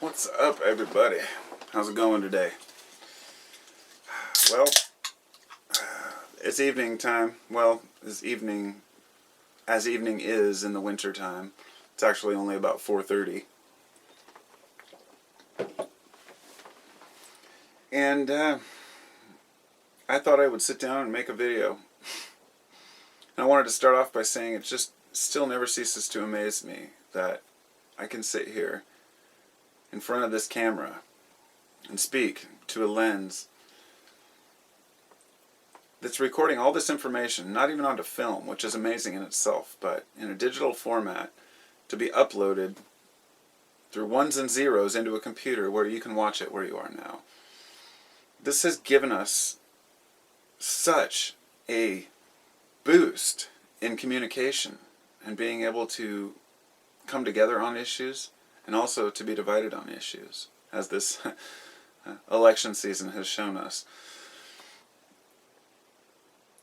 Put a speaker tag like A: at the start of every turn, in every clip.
A: What's up, everybody? How's it going today? Well, it's evening time. Well, as evening is in the winter time. It's actually only about 4:30. And I thought I would sit down and make a video. And I wanted to start off by saying it just still never ceases to amaze me that I can sit here in front of this camera and speak to a lens that's recording all this information, not even onto film, which is amazing in itself, but in a digital format to be uploaded through ones and zeros into a computer where you can watch it where you are now. This has given us such a boost in communication and being able to come together on issues and also to be divided on issues, as this election season has shown us.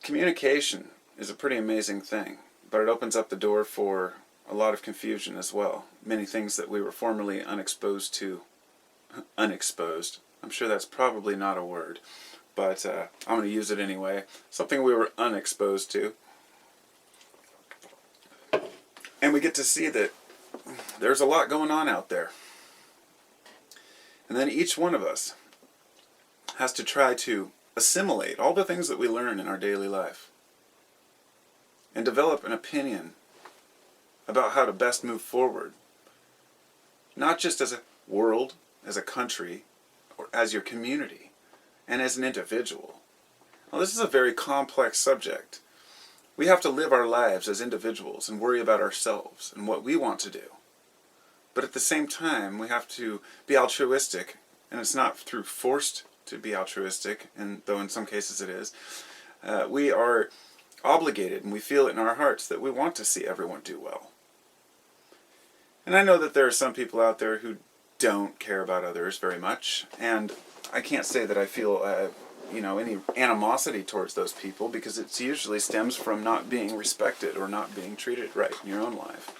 A: Communication is a pretty amazing thing, but it opens up the door for a lot of confusion as well. Many things that we were formerly unexposed to. Unexposed. I'm sure that's probably not a word, but I'm going to use it anyway. Something we were unexposed to. And we get to see that there's a lot going on out there. And then each one of us has to try to assimilate all the things that we learn in our daily life and develop an opinion about how to best move forward. Not just as a world, as a country, or as your community, and as an individual. Now, this is a very complex subject. We have to live our lives as individuals and worry about ourselves and what we want to do. But at the same time, we have to be altruistic, and it's not through forced to be altruistic, and though in some cases it is. We are obligated, and we feel it in our hearts that we want to see everyone do well. And I know that there are some people out there who don't care about others very much, and I can't say that I feel any animosity towards those people, because it usually stems from not being respected or not being treated right in your own life.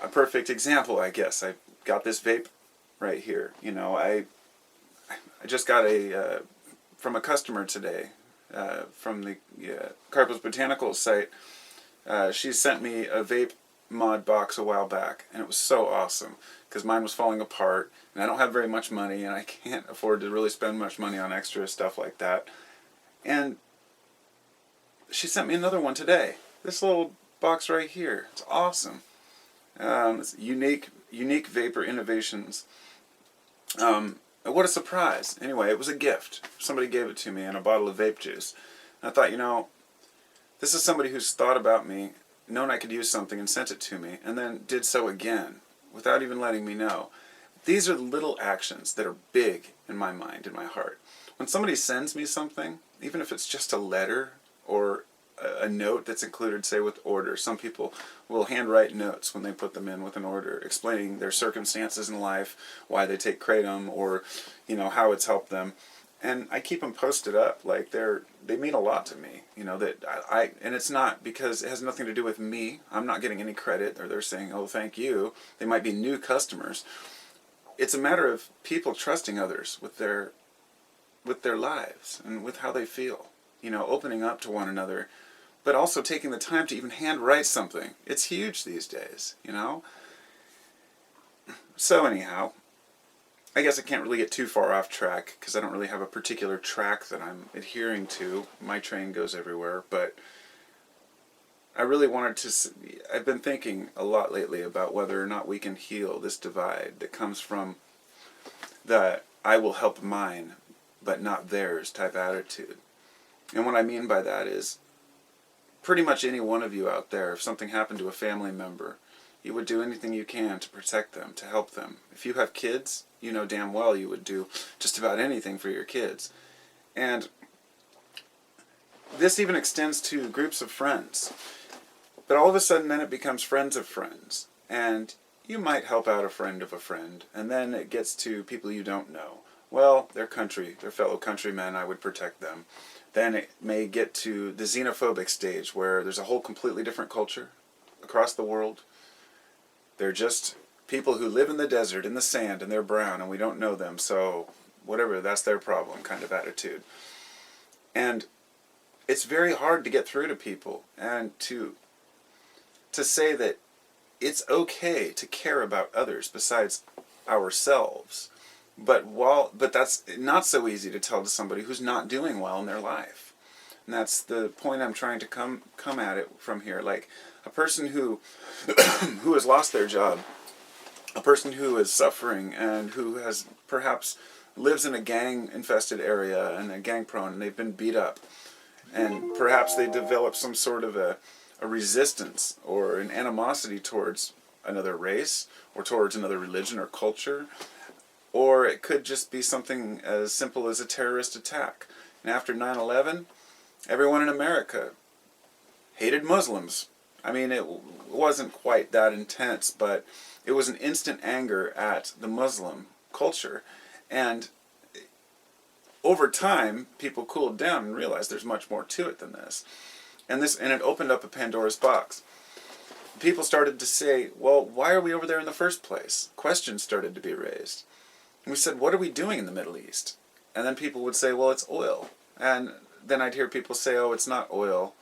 A: A perfect example, I guess, I got this vape right here. I just got from a customer today, from the Carpo's Botanical site. She sent me a vape mod box a while back, and it was so awesome because mine was falling apart, and I don't have very much money, and I can't afford to really spend much money on extra stuff like that. And she sent me another one today. This little box right here. It's awesome. It's unique vapor innovations. What a surprise. Anyway, it was a gift. Somebody gave it to me in a bottle of vape juice. And I thought, this is somebody who's thought about me, known I could use something, and sent it to me, and then did so again without even letting me know. These are little actions that are big in my mind, in my heart. When somebody sends me something, even if it's just a letter or a note that's included, say, with orders. Some people will handwrite notes when they put them in with an order, explaining their circumstances in life, why they take kratom, or how it's helped them. And I keep them posted up, like they mean a lot to me. And it's not because it has nothing to do with me. I'm not getting any credit, or they're saying, "Oh, thank you." They might be new customers. It's a matter of people trusting others with their lives and with how they feel. Opening up to one another, but also taking the time to even handwrite something. It's huge these days, So anyhow, I guess I can't really get too far off track because I don't really have a particular track that I'm adhering to. My train goes everywhere, but I really wanted to... I've been thinking a lot lately about whether or not we can heal this divide that comes from the I will help mine, but not theirs type attitude. And what I mean by that is, pretty much any one of you out there, if something happened to a family member, you would do anything you can to protect them, to help them. If you have kids, you know damn well you would do just about anything for your kids. And this even extends to groups of friends. But all of a sudden then it becomes friends of friends. And you might help out a friend of a friend, and then it gets to people you don't know. Well, they're fellow countrymen, I would protect them. Then it may get to the xenophobic stage where there's a whole completely different culture across the world. They're just people who live in the desert, in the sand, and they're brown, and we don't know them, so whatever, that's their problem kind of attitude. And it's very hard to get through to people and to say that it's okay to care about others besides ourselves. But that's not so easy to tell to somebody who's not doing well in their life. And that's the point I'm trying to come at it from here. Like a person who who has lost their job, a person who is suffering and who has perhaps lives in a gang-infested area and a gang-prone, and they've been beat up, and perhaps they develop some sort of a resistance or an animosity towards another race or towards another religion or culture, or it could just be something as simple as a terrorist attack. And after 9/11, everyone in America hated Muslims. I mean, it wasn't quite that intense, but it was an instant anger at the Muslim culture. And over time, people cooled down and realized there's much more to it than this. And it opened up a Pandora's box. People started to say, well, why are we over there in the first place? Questions started to be raised. And we said, what are we doing in the Middle East? And then people would say, well, it's oil. And then I'd hear people say, oh, it's not oil.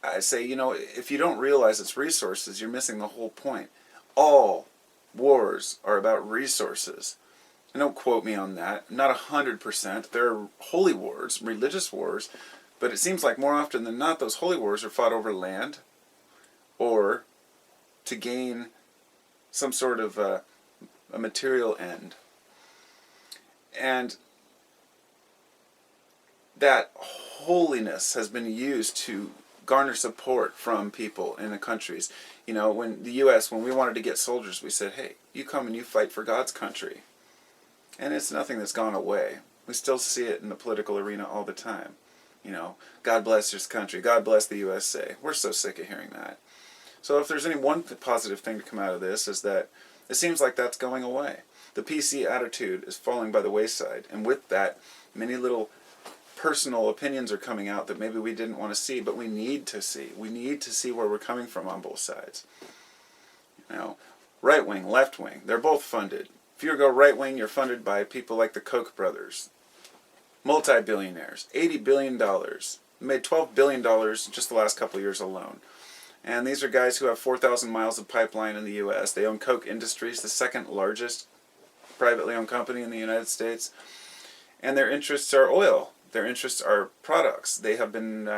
A: I say, if you don't realize it's resources, you're missing the whole point. All wars are about resources. And don't quote me on that. Not 100%. There are holy wars, religious wars, but it seems like more often than not, those holy wars are fought over land or to gain some sort of a material end. And that holiness has been used to garner support from people in the countries. When the U.S., when we wanted to get soldiers, we said, hey, you come and you fight for God's country. And it's nothing that's gone away. We still see it in the political arena all the time. God bless this country. God bless the USA. We're so sick of hearing that. So if there's any one positive thing to come out of this is that it seems like that's going away. The PC attitude is falling by the wayside. And with that, many little personal opinions are coming out that maybe we didn't want to see, but we need to see. We need to see where we're coming from on both sides. Right wing, left wing, they're both funded. If you go right wing, you're funded by people like the Koch brothers, multi-billionaires, $80 billion, made $12 billion just the last couple of years alone. And these are guys who have 4,000 miles of pipeline in the U.S. They own Koch Industries, the second largest privately owned company in the United States. And their interests are oil. Their interests are products. They have been,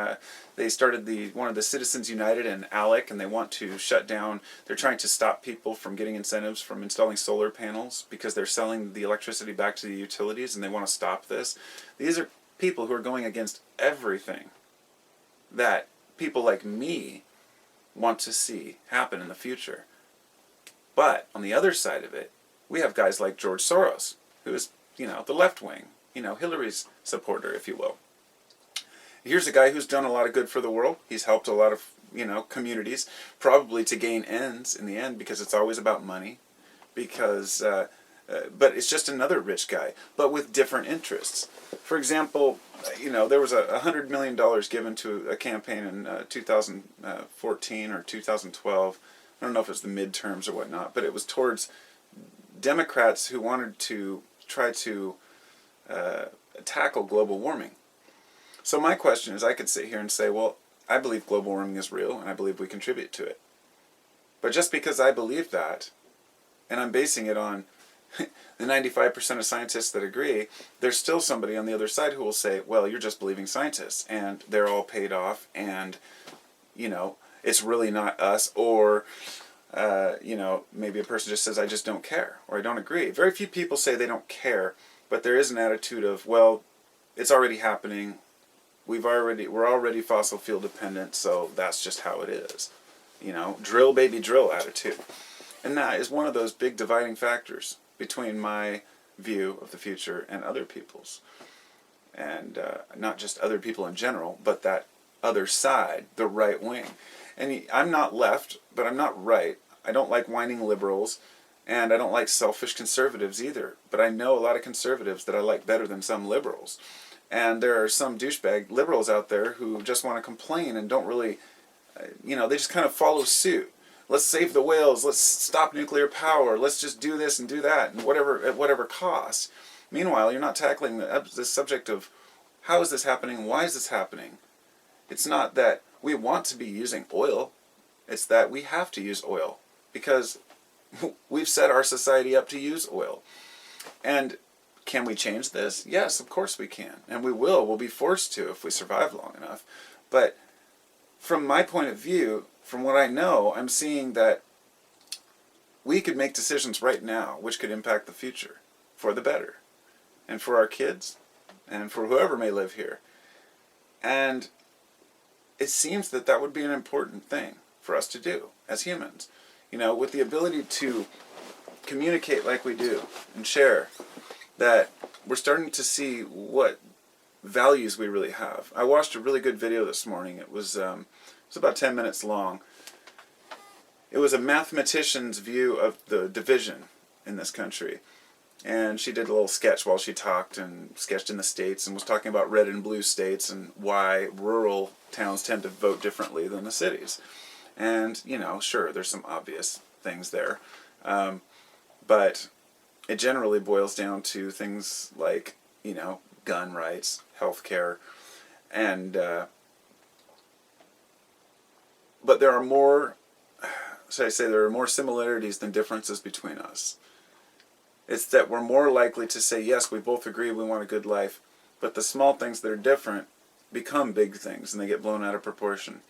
A: they started one of the Citizens United and ALEC, and they want to shut down, they're trying to stop people from getting incentives from installing solar panels because they're selling the electricity back to the utilities, and they want to stop this. These are people who are going against everything that people like me want to see happen in the future. But on the other side of it, we have guys like George Soros, who is, the left wing, Hillary's supporter, if you will. Here's a guy who's done a lot of good for the world. He's helped a lot of, communities, probably to gain ends in the end, because it's always about money. Because, but it's just another rich guy, but with different interests. For example, there was $100 million given to a campaign in 2014 or 2012. I don't know if it was the midterms or whatnot, but it was towards Democrats who wanted to try to tackle global warming. So my question is, I could sit here and say, well, I believe global warming is real, and I believe we contribute to it. But just because I believe that, and I'm basing it on the 95% of scientists that agree, there's still somebody on the other side who will say, well, you're just believing scientists, and they're all paid off, and, it's really not us, or, maybe a person just says, I just don't care, or I don't agree. Very few people say they don't care, but there is an attitude of, well, it's already happening, we're already fossil fuel dependent, so that's just how it is. Drill baby drill attitude. And that is one of those big dividing factors between my view of the future and other people's. And not just other people in general, but that other side, the right wing. And I'm not left, but I'm not right. I don't like whining liberals, and I don't like selfish conservatives either. But I know a lot of conservatives that I like better than some liberals. And there are some douchebag liberals out there who just want to complain and don't really, they just kind of follow suit. let's save the whales, let's stop nuclear power, let's just do this and do that, and at whatever cost. Meanwhile, you're not tackling the subject of how is this happening, why is this happening. It's not that we want to be using oil, it's that we have to use oil because we've set our society up to use oil. And can we change this? Yes, of course we can. And we will. We'll be forced to if we survive long enough. But from my point of view, from what I know, I'm seeing that we could make decisions right now which could impact the future for the better. And for our kids, and for whoever may live here. And it seems that that would be an important thing for us to do as humans. You know, with the ability to communicate like we do and share, that we're starting to see what values we really have. I watched a really good video this morning. It was about 10 minutes long. It was a mathematician's view of the division in this country. And she did a little sketch while she talked and sketched in the states and was talking about red and blue states and why rural towns tend to vote differently than the cities. And, you know, sure, there's some obvious things there. But it generally boils down to things like, you know, gun rights, health care, and but there are more, there are more similarities than differences between us. It's that we're more likely to say, yes, we both agree we want a good life, but the small things that are different become big things and they get blown out of proportion.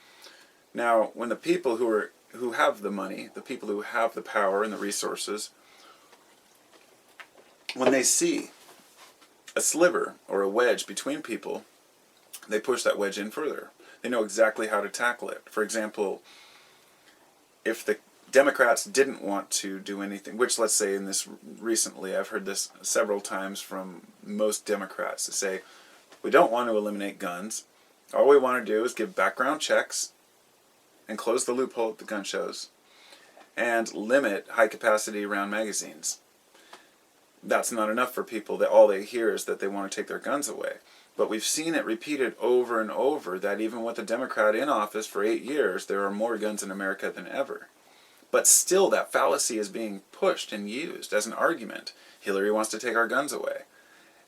A: Now, when the people who have the money, the people who have the power and the resources, when they see a sliver or a wedge between people, they push that wedge in further. They know exactly how to tackle it. For example, if the Democrats didn't want to do anything, which let's say in this recently, I've heard this several times from most Democrats to say, we don't want to eliminate guns. All we want to do is give background checks and close the loophole at the gun shows and limit high-capacity round magazines. That's not enough for people. That all they hear is that they want to take their guns away. But we've seen it repeated over and over that even with a Democrat in office for 8 years, there are more guns in America than ever. But still, that fallacy is being pushed and used as an argument. Hillary wants to take our guns away.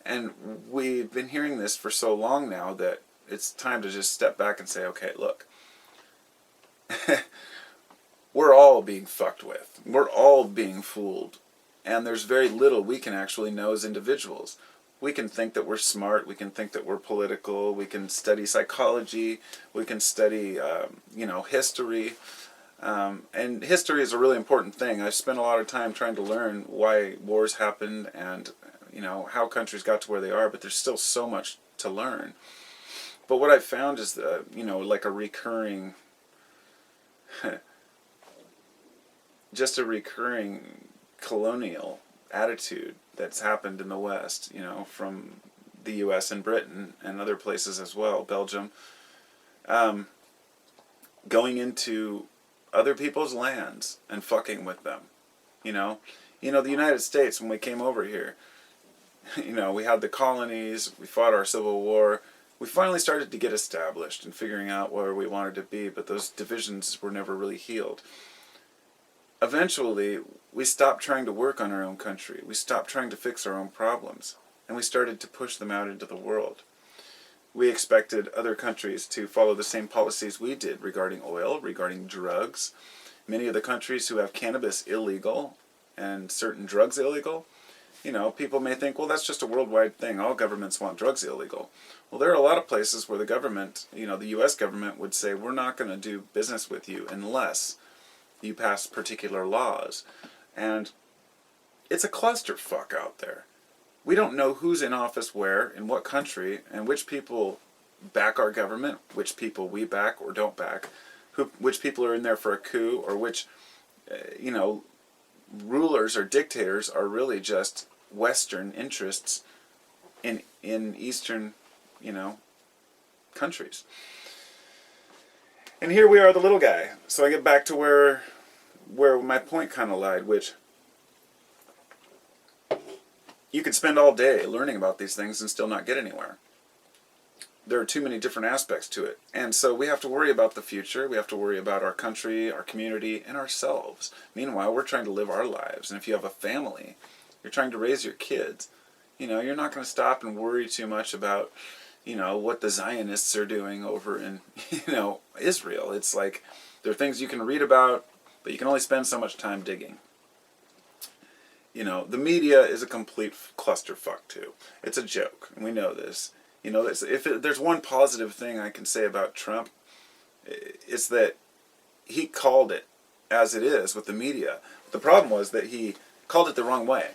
A: And we've been hearing this for so long now that it's time to just step back and say, okay, look, we're all being fucked with. We're all being fooled. And there's very little we can actually know as individuals. We can think that we're smart, we can think that we're political, we can study psychology, we can study, history. And history is a really important thing. I've spent a lot of time trying to learn why wars happened and, how countries got to where they are, but there's still so much to learn. But what I've found is, like a recurring, just a recurring colonial attitude that's happened in the West, from the U.S. and Britain and other places as well, Belgium, going into other people's lands and fucking with them, the United States, when we came over here, we had the colonies, we fought our Civil War, we finally started to get established and figuring out where we wanted to be, but those divisions were never really healed. Eventually, we stopped trying to work on our own country. We stopped trying to fix our own problems. And we started to push them out into the world. We expected other countries to follow the same policies we did regarding oil, regarding drugs. Many of the countries who have cannabis illegal and certain drugs illegal, people may think, well, that's just a worldwide thing. All governments want drugs illegal. Well, there are a lot of places where the government, the U.S. government would say, we're not going to do business with you unless you pass particular laws. And it's a clusterfuck out there. We don't know who's in office where, in what country, and which people back our government, which people we back or don't back, which people are in there for a coup, or which, rulers or dictators are really just Western interests in Eastern, countries. And here we are, the little guy. So I get back to where my point kind of lied, which you could spend all day learning about these things and still not get anywhere. there are too many different aspects to it. And so we have to worry about the future. We have to worry about our country, our community, and ourselves. Meanwhile, we're trying to live our lives. And if you have a family, you're trying to raise your kids, you're not going to stop and worry too much about, what the Zionists are doing over in, Israel. It's like there are things you can read about, but you can only spend so much time digging. The media is a complete clusterfuck too. It's a joke, and we know this. If there's one positive thing I can say about Trump, it's that he called it as it is with the media. The problem was that he called it the wrong way.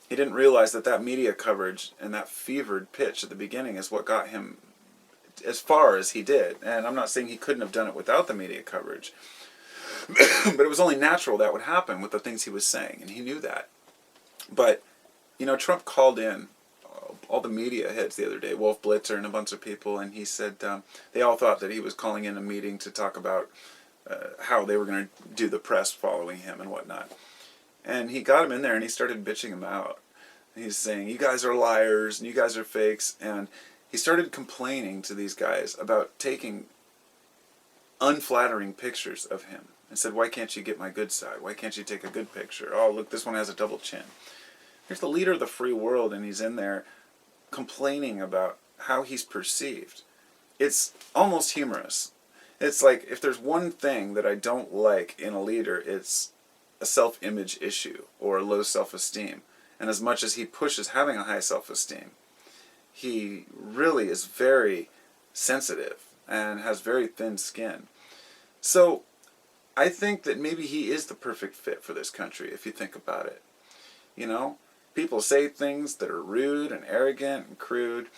A: He didn't realize that media coverage and that fevered pitch at the beginning is what got him as far as he did. And I'm not saying he couldn't have done it without the media coverage, but it was only natural that would happen with the things he was saying, and he knew that. But, Trump called in all the media heads the other day, Wolf Blitzer and a bunch of people, and he said they all thought that he was calling in a meeting to talk about how they were going to do the press following him and whatnot. And he got him in there and he started bitching him out. He's saying, you guys are liars and you guys are fakes. And he started complaining to these guys about taking unflattering pictures of him. And said, why can't you get my good side? Why can't you take a good picture? Oh, look, this one has a double chin. Here's the leader of the free world, and he's in there complaining about how he's perceived. It's almost humorous. It's like, if there's one thing that I don't like in a leader, it's a self-image issue or low self-esteem. And as much as he pushes having a high self-esteem, he really is very sensitive and has very thin skin. So I think that maybe he is the perfect fit for this country, if you think about it. People say things that are rude and arrogant and crude.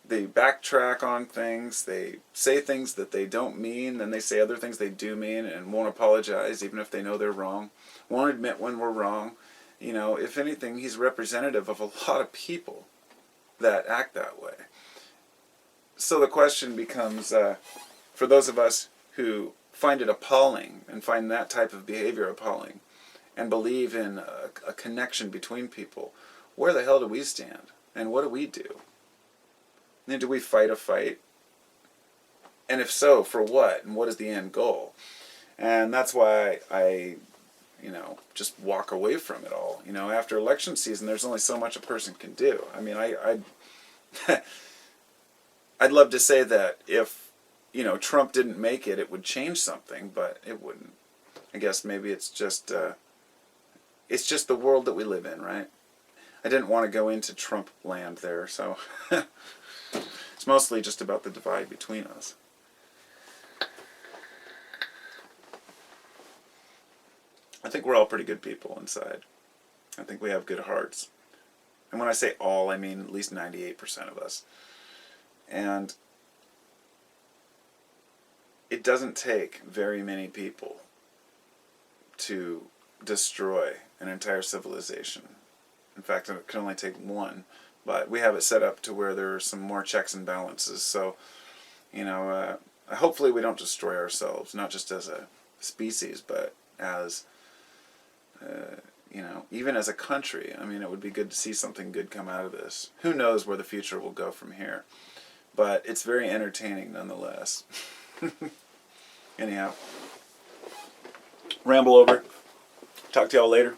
A: They backtrack on things. They say things that they don't mean. Then they say other things they do mean and won't apologize, even if they know they're wrong. Won't admit when we're wrong. If anything, he's representative of a lot of people that act that way. So the question becomes, for those of us who find it appalling and find that type of behavior appalling and believe in a connection between people, where the hell do we stand? And what do we do? And do we fight a fight? And if so, for what? And what is the end goal? And that's why I just walk away from it all. After election season, there's only so much a person can do. I mean, I'd love to say that if, Trump didn't make it, it would change something, but it wouldn't. I guess maybe it's just the world that we live in, right? I didn't want to go into Trump land there, so it's mostly just about the divide between us. I think we're all pretty good people inside. I think we have good hearts. And when I say all, I mean at least 98% of us. And it doesn't take very many people to destroy an entire civilization. In fact, it can only take one. But we have it set up to where there are some more checks and balances. So, hopefully we don't destroy ourselves, not just as a species, but as, even as a country. I mean, it would be good to see something good come out of this. Who knows where the future will go from here. But it's very entertaining nonetheless. Anyhow, ramble over. Talk to y'all later.